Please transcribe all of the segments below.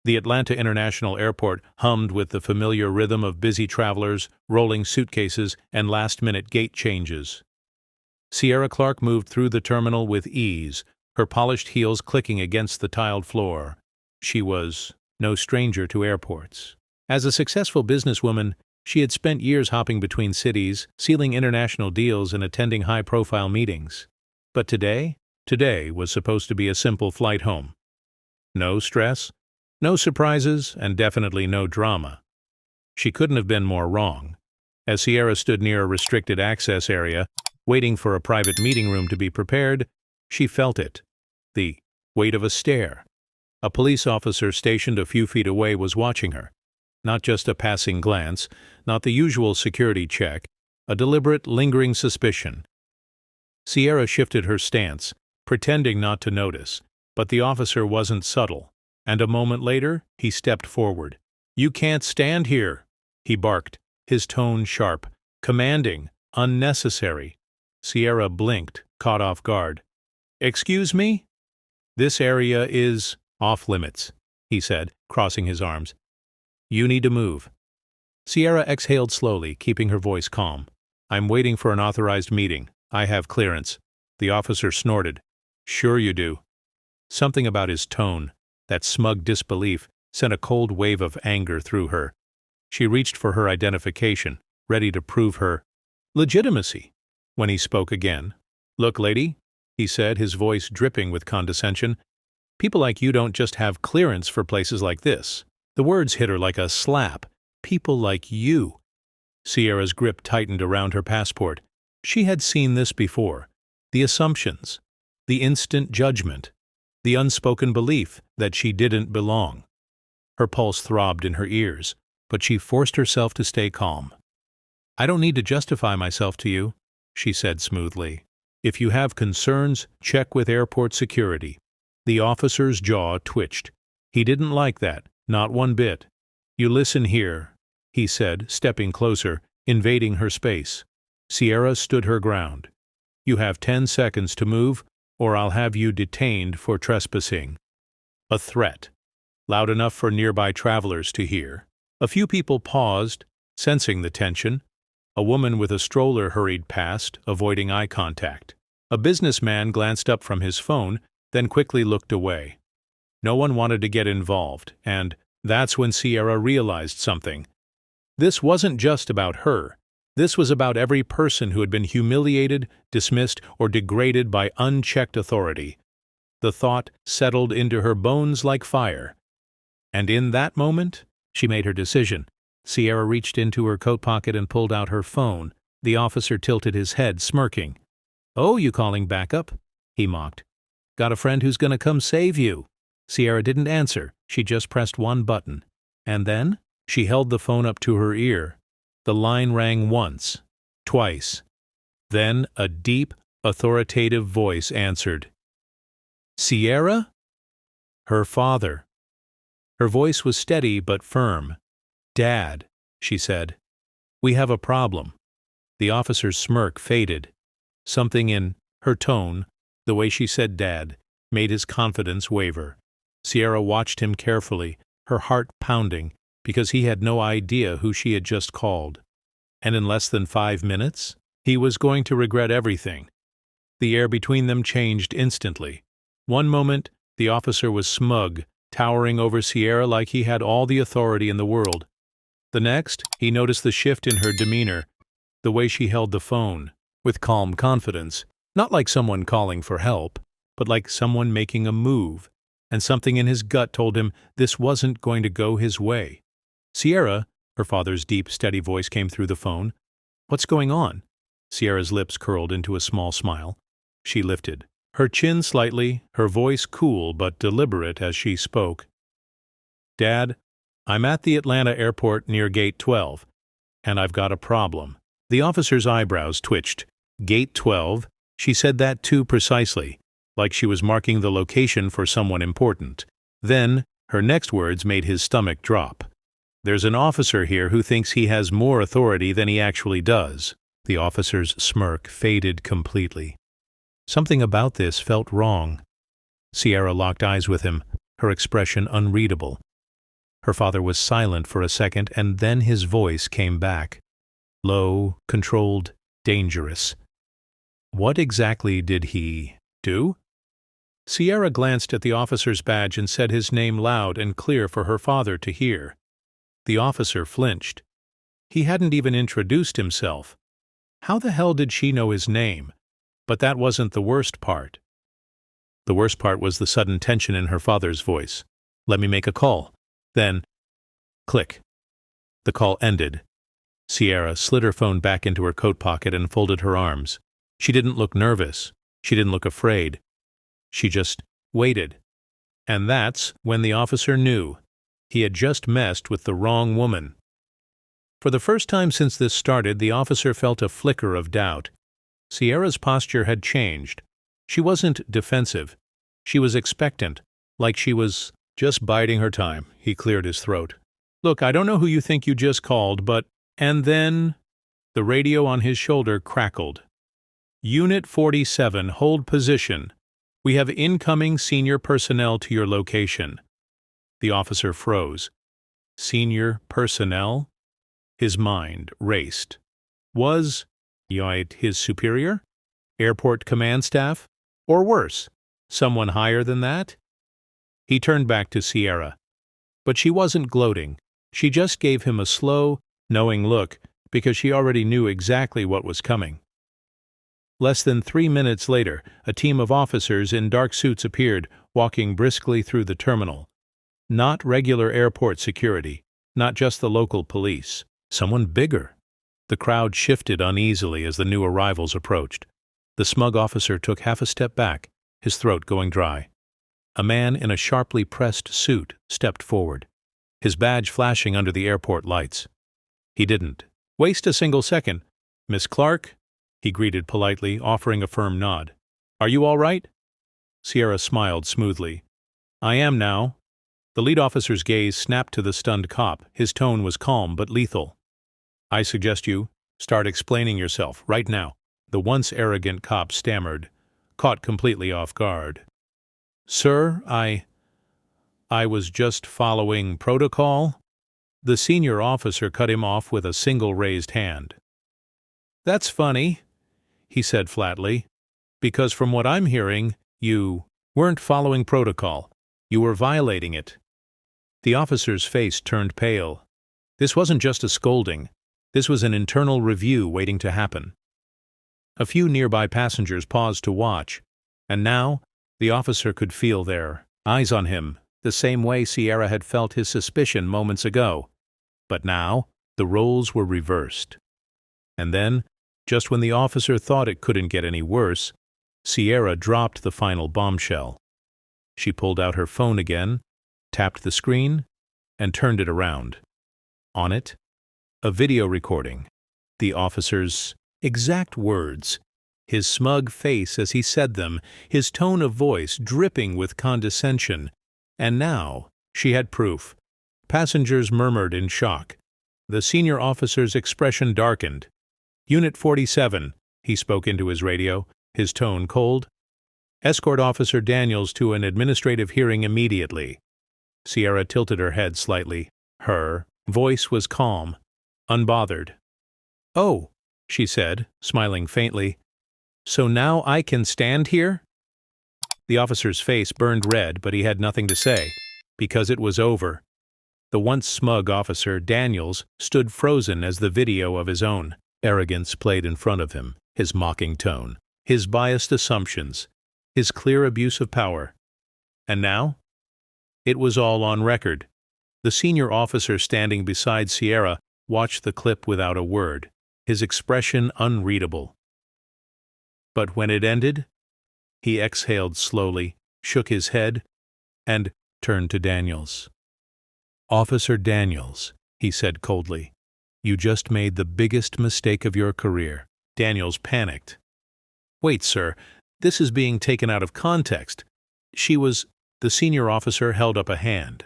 The Atlanta International Airport hummed with the familiar rhythm of busy travelers, rolling suitcases, and last-minute gate changes. Sierra Clark moved through the terminal with ease, her polished heels clicking against the tiled floor. She was no stranger to airports. As a successful businesswoman, she had spent years hopping between cities, sealing international deals and attending high-profile meetings. But today was supposed to be a simple flight home. No stress, no surprises, and definitely no drama. She couldn't have been more wrong. As Sierra stood near a restricted access area, waiting for a private meeting room to be prepared, she felt it. The weight of a stare. A police officer stationed a few feet away was watching her. Not just a passing glance, not the usual security check, a deliberate, lingering suspicion. Sierra shifted her stance, pretending not to notice, but the officer wasn't subtle, and a moment later, he stepped forward. "You can't stand here," he barked, his tone sharp, commanding, unnecessary. Sierra blinked, caught off guard. "Excuse me?" "This area is off-limits," he said, crossing his arms. "You need to move." Sierra exhaled slowly, keeping her voice calm. "I'm waiting for an authorized meeting. I have clearance." The officer snorted. "Sure you do." Something about his tone, that smug disbelief, sent a cold wave of anger through her. She reached for her identification, ready to prove her legitimacy. When he spoke again, "Look, lady," he said, his voice dripping with condescension, "people like you don't just have clearance for places like this." The words hit her like a slap. People like you. Sierra's grip tightened around her passport. She had seen this before. The assumptions, the instant judgment, the unspoken belief that she didn't belong. Her pulse throbbed in her ears, but she forced herself to stay calm. "I don't need to justify myself to you," she said smoothly. "If you have concerns, check with airport security." The officer's jaw twitched. He didn't like that, not one bit. "You listen here," he said, stepping closer, invading her space. Sierra stood her ground. "You have 10 seconds to move, or I'll have you detained for trespassing." A threat, loud enough for nearby travelers to hear. A few people paused, sensing the tension. A woman with a stroller hurried past, avoiding eye contact. A businessman glanced up from his phone, then quickly looked away. No one wanted to get involved, and that's when Sierra realized something. This wasn't just about her. This was about every person who had been humiliated, dismissed, or degraded by unchecked authority. The thought settled into her bones like fire. And in that moment, she made her decision. Sierra reached into her coat pocket and pulled out her phone. The officer tilted his head, smirking. "Oh, you calling backup?" he mocked. "Got a friend who's gonna come save you." Sierra didn't answer. She just pressed one button. And then she held the phone up to her ear. The line rang once, twice. Then a deep, authoritative voice answered. "Sierra?" Her father. Her voice was steady but firm. "Dad," she said. "We have a problem." The officer's smirk faded. Something in her tone, the way she said Dad, made his confidence waver. Sierra watched him carefully, her heart pounding, because he had no idea who she had just called. And in less than 5 minutes, he was going to regret everything. The air between them changed instantly. One moment, the officer was smug, towering over Sierra like he had all the authority in the world. The next, he noticed the shift in her demeanor, the way she held the phone, with calm confidence, not like someone calling for help, but like someone making a move, and something in his gut told him this wasn't going to go his way. "Sierra," her father's deep, steady voice came through the phone. "What's going on?" Sierra's lips curled into a small smile. She lifted her chin slightly, her voice cool but deliberate as she spoke. "Dad, I'm at the Atlanta airport near Gate 12, and I've got a problem." The officer's eyebrows twitched. Gate 12? She said that too precisely, like she was marking the location for someone important. Then, her next words made his stomach drop. "There's an officer here who thinks he has more authority than he actually does." The officer's smirk faded completely. Something about this felt wrong. Sierra locked eyes with him, her expression unreadable. Her father was silent for a second, and then his voice came back. Low, controlled, dangerous. What exactly did he do? Sierra glanced at the officer's badge and said his name loud and clear for her father to hear. The officer flinched. He hadn't even introduced himself. How the hell did she know his name? But that wasn't the worst part. The worst part was the sudden tension in her father's voice. Let me make a call. Then, click. The call ended. Sierra slid her phone back into her coat pocket and folded her arms. She didn't look nervous. She didn't look afraid. She just waited. And that's when the officer knew. He had just messed with the wrong woman. For the first time since this started, the officer felt a flicker of doubt. Sierra's posture had changed. She wasn't defensive. She was expectant, like she was just biding her time. He cleared his throat. Look, I don't know who you think you just called, but... And then... The radio on his shoulder crackled. Unit 47, hold position. We have incoming senior personnel to your location. The officer froze. Senior personnel? His mind raced. Was his superior? Airport command staff? Or worse, someone higher than that? He turned back to Sierra. But she wasn't gloating. She just gave him a slow, knowing look because she already knew exactly what was coming. Less than 3 minutes later, a team of officers in dark suits appeared, walking briskly through the terminal. Not regular airport security, not just the local police. Someone bigger. The crowd shifted uneasily as the new arrivals approached. The smug officer took half a step back, his throat going dry. A man in a sharply pressed suit stepped forward, his badge flashing under the airport lights. He didn't waste a single second. Miss Clark? He greeted politely, offering a firm nod. Are you all right? Sierra smiled smoothly. I am now. The lead officer's gaze snapped to the stunned cop. His tone was calm but lethal. I suggest you start explaining yourself right now. The once arrogant cop stammered, caught completely off guard. Sir, I was just following protocol. The senior officer cut him off with a single raised hand. That's funny, he said flatly, because from what I'm hearing, you weren't following protocol. You were violating it. The officer's face turned pale. This wasn't just a scolding. This was an internal review waiting to happen. A few nearby passengers paused to watch, and now the officer could feel their eyes on him, the same way Sierra had felt his suspicion moments ago. But now the roles were reversed. And then, just when the officer thought it couldn't get any worse, Sierra dropped the final bombshell. She pulled out her phone again, tapped the screen, and turned it around. On it, a video recording. The officer's exact words, his smug face as he said them, his tone of voice dripping with condescension. And now she had proof. Passengers murmured in shock. The senior officer's expression darkened. Unit 47, he spoke into his radio, his tone cold. Escort Officer Daniels to an administrative hearing immediately. Sierra tilted her head slightly. Her voice was calm, unbothered. Oh, she said, smiling faintly. So now I can stand here? The officer's face burned red, but he had nothing to say, because it was over. The once smug officer, Daniels, stood frozen as the video of his own arrogance played in front of him, his mocking tone, his biased assumptions, his clear abuse of power. And now? It was all on record. The senior officer standing beside Sierra watched the clip without a word, his expression unreadable. But when it ended, he exhaled slowly, shook his head, and turned to Daniels. Officer Daniels, he said coldly, you just made the biggest mistake of your career. Daniels panicked. Wait, sir, this is being taken out of context. The senior officer held up a hand.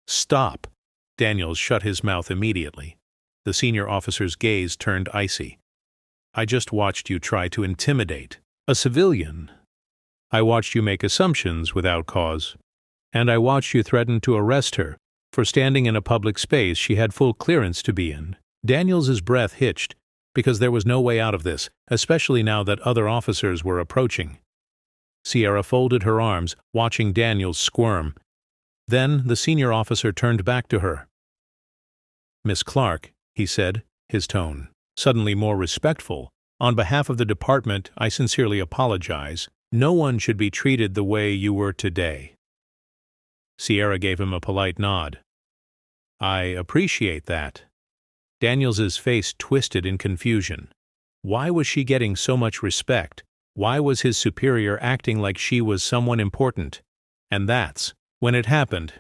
Stop. Daniels shut his mouth immediately. The senior officer's gaze turned icy. I just watched you try to intimidate a civilian. I watched you make assumptions without cause. And I watched you threaten to arrest her For standing in a public space she had full clearance to be in. Daniels's breath hitched, because there was no way out of this, especially now that other officers were approaching. Sierra folded her arms, watching Daniels squirm. Then the senior officer turned back to her. "Miss Clark," he said, his tone suddenly more respectful, "on behalf of the department, I sincerely apologize. No one should be treated the way you were today." Sierra gave him a polite nod. "I appreciate that." Daniels's face twisted in confusion. Why was she getting so much respect? Why was his superior acting like she was someone important? And that's when it happened.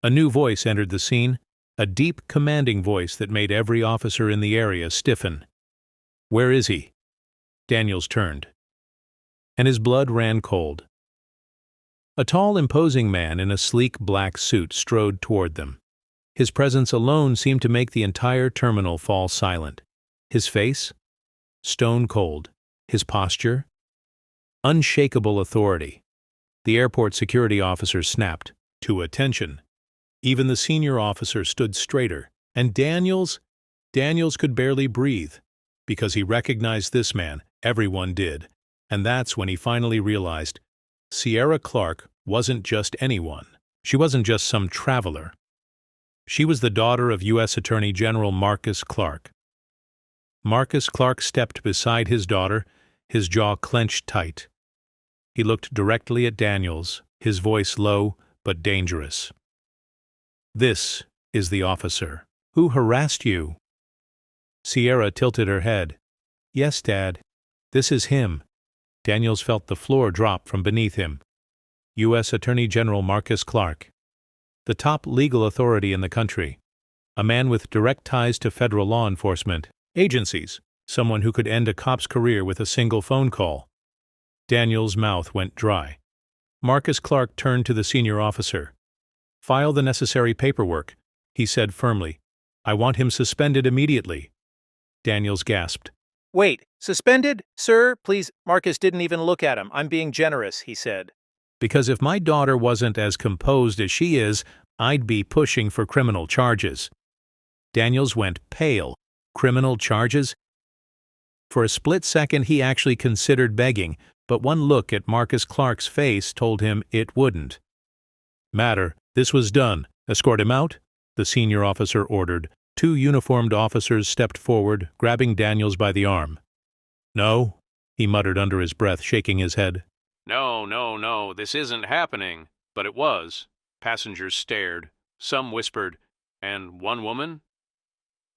A new voice entered the scene, a deep, commanding voice that made every officer in the area stiffen. "Where is he?" Daniels turned, and his blood ran cold. A tall, imposing man in a sleek black suit strode toward them. His presence alone seemed to make the entire terminal fall silent. His face? Stone cold. His posture? Unshakable authority. The airport security officer snapped, "To attention." Even the senior officer stood straighter, and Daniels could barely breathe. Because he recognized this man, everyone did. And that's when he finally realized Sierra Clark wasn't just anyone. She wasn't just some traveler. She was the daughter of U.S. Attorney General Marcus Clark. Marcus Clark stepped beside his daughter, his jaw clenched tight. He looked directly at Daniels, his voice low but dangerous. "This is the officer who harassed you." Sierra tilted her head. "Yes, Dad. This is him." Daniels felt the floor drop from beneath him. U.S. Attorney General Marcus Clark. The top legal authority in the country. A man with direct ties to federal law enforcement agencies. Someone who could end a cop's career with a single phone call. Daniels' mouth went dry. Marcus Clark turned to the senior officer. "File the necessary paperwork," he said firmly. "I want him suspended immediately." Daniels gasped. "Wait, suspended? Sir, please." Marcus didn't even look at him. "I'm being generous," he said. "Because if my daughter wasn't as composed as she is, I'd be pushing for criminal charges." Daniels went pale. Criminal charges? For a split second he actually considered begging, but one look at Marcus Clark's face told him it wouldn't. "Matter, this was done. Escort him out," the senior officer ordered. Two uniformed officers stepped forward, grabbing Daniels by the arm. "No," he muttered under his breath, shaking his head. No, this isn't happening." But it was. Passengers stared. Some whispered, "And one woman?"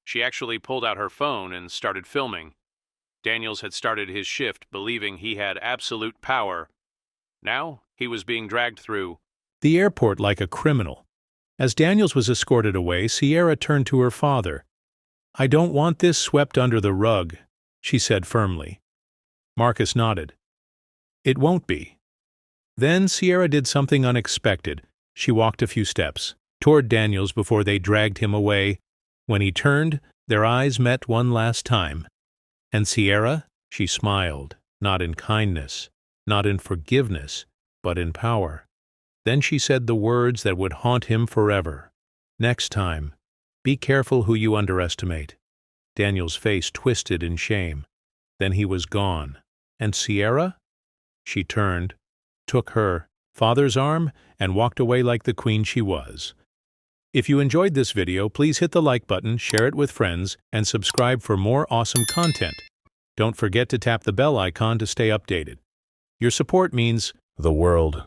She actually pulled out her phone and started filming. Daniels had started his shift believing he had absolute power. Now he was being dragged through the airport like a criminal. As Daniels was escorted away, Sierra turned to her father. "I don't want this swept under the rug," she said firmly. Marcus nodded. "It won't be." Then Sierra did something unexpected. She walked a few steps toward Daniels before they dragged him away. When he turned, their eyes met one last time. And Sierra? She smiled, not in kindness, not in forgiveness, but in power. Then she said the words that would haunt him forever. "Next time, be careful who you underestimate." Daniel's face twisted in shame. Then he was gone. And Sierra? She turned, took her father's arm, and walked away like the queen she was. If you enjoyed this video, please hit the like button, share it with friends, and subscribe for more awesome content. Don't forget to tap the bell icon to stay updated. Your support means the world.